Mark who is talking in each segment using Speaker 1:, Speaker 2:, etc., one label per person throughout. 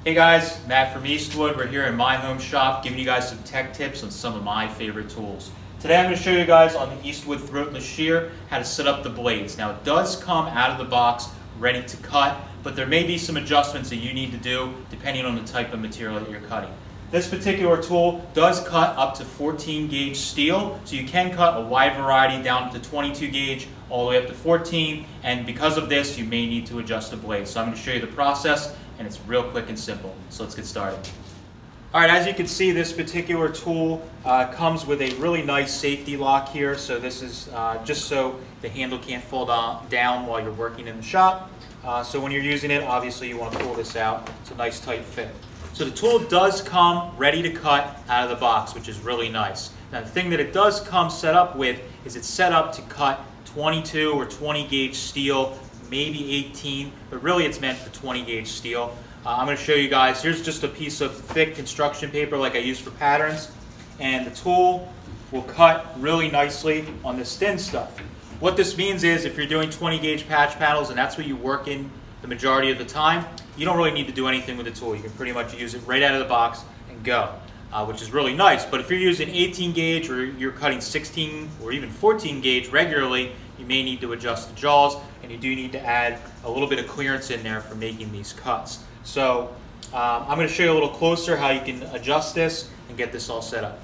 Speaker 1: Hey guys, Matt from Eastwood. We're here in my home shop giving you guys some tech tips on some of my favorite tools. Today I'm going to show you guys on the Eastwood Throatless Shear how to set up the blades. Now it does come out of the box ready to cut, but there may be some adjustments that you need to do depending on the type of material that you're cutting. This particular tool does cut up to 14 gauge steel, so you can cut a wide variety down to 22 gauge all the way up to 14, and because of this you may need to adjust the blade. So I'm going to show you the process, and it's real quick and simple. So let's get started. Alright, as you can see, this particular tool comes with a really nice safety lock here. So this is just so the handle can't fall down while you're working in the shop. So when you're using it, obviously you want to pull this out. It's a nice tight fit. So the tool does come ready to cut out of the box, which is really nice. Now the thing that it does come set up with is it's set up to cut 22 or 20 gauge steel, maybe 18, but really it's meant for 20 gauge steel. I'm going to show you guys. Here's just a piece of thick construction paper like I use for patterns, and the tool will cut really nicely on this thin stuff. What this means is if you're doing 20 gauge patch panels and that's what you work in the majority of the time, you don't really need to do anything with the tool. You can pretty much use it right out of the box and go, which is really nice. But if you're using 18 gauge or you're cutting 16 or even 14 gauge regularly, you may need to adjust the jaws, and you do need to add a little bit of clearance in there for making these cuts. So I'm going to show you a little closer how you can adjust this and get this all set up.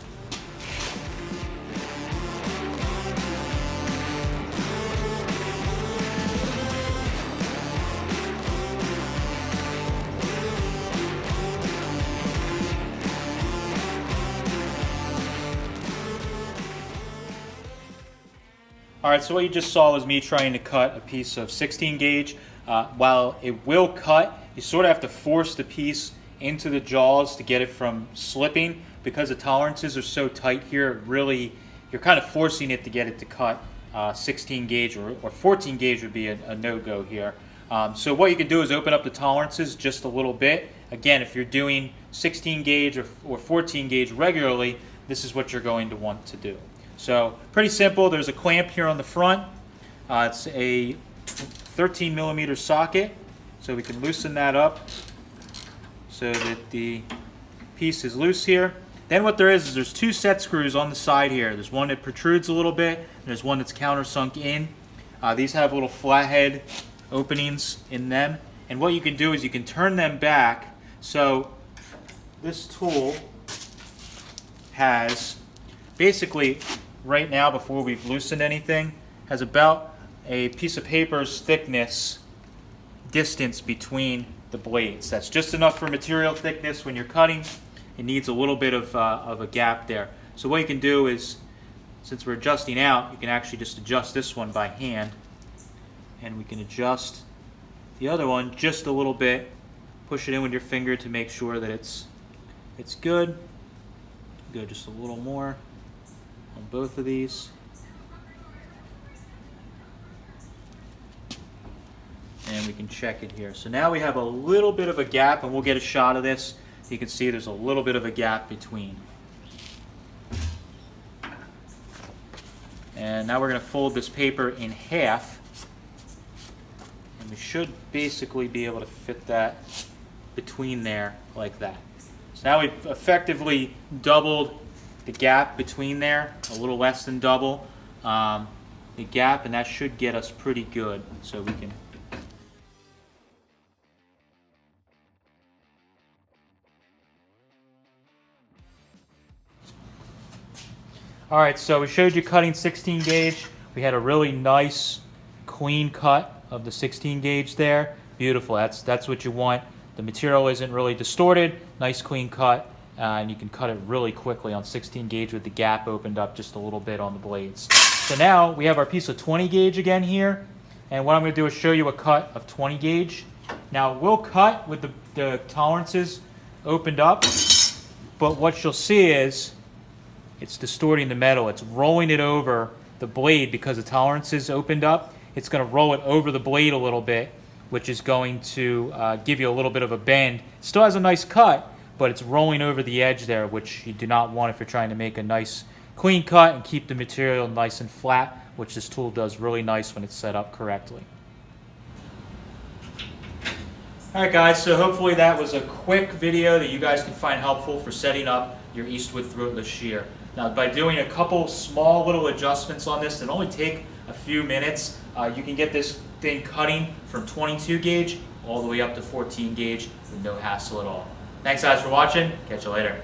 Speaker 1: Alright, so what you just saw was me trying to cut a piece of 16 gauge. While it will cut, you sort of have to force the piece into the jaws to get it from slipping. Because the tolerances are so tight here, really, you're kind of forcing it to get it to cut 16 gauge or 14 gauge would be a no-go here. So what you can do is open up the tolerances just a little bit. Again, if you're doing 16 gauge or 14 gauge regularly, this is what you're going to want to do. So pretty simple. There's a clamp here on the front. It's a 13 millimeter socket, so we can loosen that up so that the piece is loose here. Then what there is there's two set screws on the side here. There's one that protrudes a little bit, and there's one that's countersunk in. These have little flathead openings in them, and what you can do is you can turn them back. So this tool has basically, right now, before we've loosened anything, has about a piece of paper's thickness distance between the blades. That's just enough for material thickness when you're cutting. It needs a little bit of a gap there. So what you can do is, since we're adjusting out, you can actually just adjust this one by hand, and we can adjust the other one just a little bit. Push it in with your finger to make sure that it's good. Go just a little more on both of these. And we can check it here. So now we have a little bit of a gap, and we'll get a shot of this. You can see there's a little bit of a gap between. And now we're going to fold this paper in half, and we should basically be able to fit that between there like that. So now we've effectively doubled the gap between there, a little less than double the gap, and that should get us pretty good. So we can Alright, so we showed you cutting 16 gauge. We had a really nice clean cut of the 16 gauge there. Beautiful, that's what you want. The material isn't really distorted, nice clean cut, and you can cut it really quickly on 16 gauge with the gap opened up just a little bit on the blades. So now we have our piece of 20 gauge again here, and what I'm going to do is show you a cut of 20 gauge. Now we'll cut with the tolerances opened up, but what you'll see is it's distorting the metal. It's rolling it over the blade because the tolerance is opened up. It's going to roll it over the blade a little bit, which is going to give you a little bit of a bend. It still has a nice cut, but it's rolling over the edge there, which you do not want if you're trying to make a nice clean cut and keep the material nice and flat, which this tool does really nice when it's set up correctly. Alright guys, so hopefully that was a quick video that you guys can find helpful for setting up your Eastwood Throatless Shear. Now by doing a couple small little adjustments on this that only take a few minutes, you can get this thing cutting from 22 gauge all the way up to 14 gauge with no hassle at all. Thanks guys for watching, catch you later.